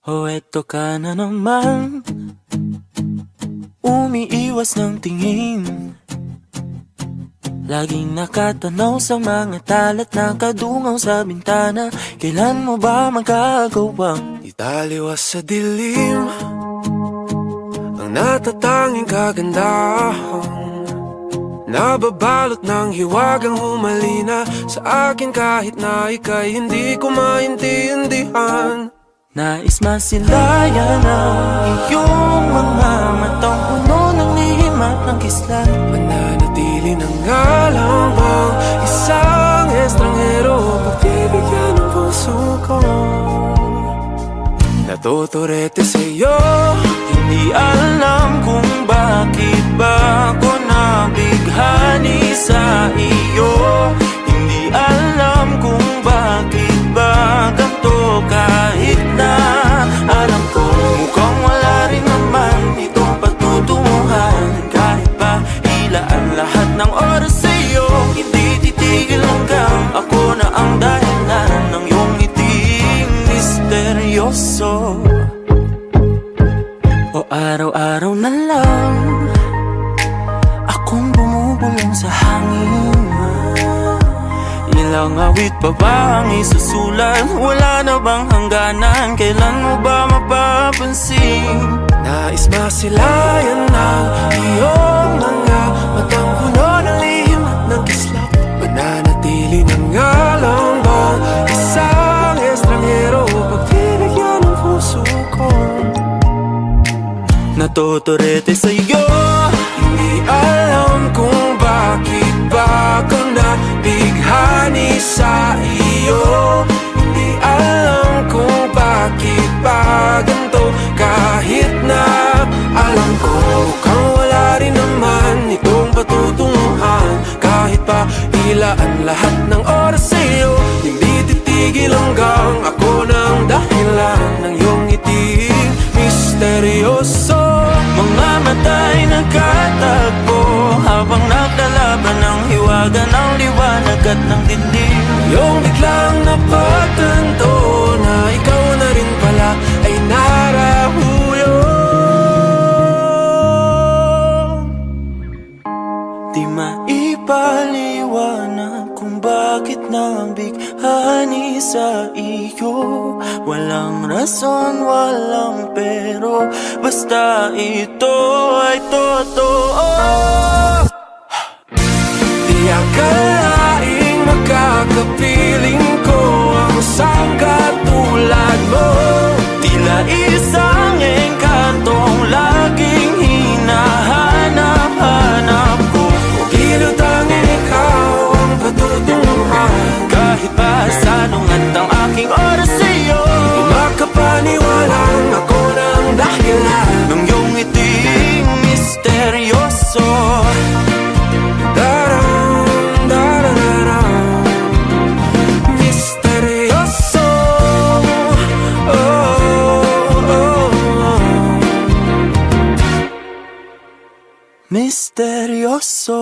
Oh, eto ka na naman, umiiwas ng tingin. Laging nakatanaw sa mga talat na kadungaw sa bintana. Kailan mo ba magagawang italiwas sa dilim ang natatanging kagandahan, nababalot ng hiwagang humalina sa akin kahit na ika'y hindi ko maintindihan. Nais masilayan ang iyong mga matang puno ng lihim at ng kislan. Mananatili ng ngalang ang isang estranghero, pagbibigyan ng puso ko. Natuturete sa'yo, Hindi alam kung bakit ba ako nabighani sa iyo. Hindi alam kung bakit ba ganito kahit na alam ko mukhang wala rin naman itong patutunguhan. Kahit pa hilaan lahat ng oras sa iyo, hindi titigil hanggang ako na ang dahilan ng iyong ngiting misteryoso. O araw-araw na lang akong bumubulong sa hangin. Ilang awit pa ba ang isusulat? Wala na bang hangganan? Kailan mo ba mapapansin? nais masilayan ng iyong mga matang puno ng lihim at ng kislap. Mananatili ng ngalang bang isang estranghero, pagbibigyan ng puso ko. Natuturete sa'yo, Hindi alam kung bakit ba ka nabighani sa iyo. Hindi alam kung bakit ba ganito kahit na alam ko mukhang wala rin naman itong patutunguhan. Kahit pa hilaan lahat ng oras sa iyo, hindi titigil hanggang ako ng dahilan ng iyong ngiting misteryoso. mga mata'y nagkatagpo habang naglalaban ng hiwaga ng liwanag at ng dilim. Yung biglang napagtanto na ikaw na rin pala ay narahuyo. Di maipaliwanag kung bakit nabighani sa iyo. Walang rason, walang pero, basta ito ay totoo. Di akalaing makakapiling ko ang isang katulad mo. Tila isang engkantong laging hinahanap-hanap ko. Pilutangin ikaw ang patutunguhan. Kahit pa sanungat ang aking oras sa iyo, Di makapaniwalang ako ng dahilan ng iyong ngiting misteryoso. Darang, darararang, misteryoso. Oh, oh, oh. Misteryoso.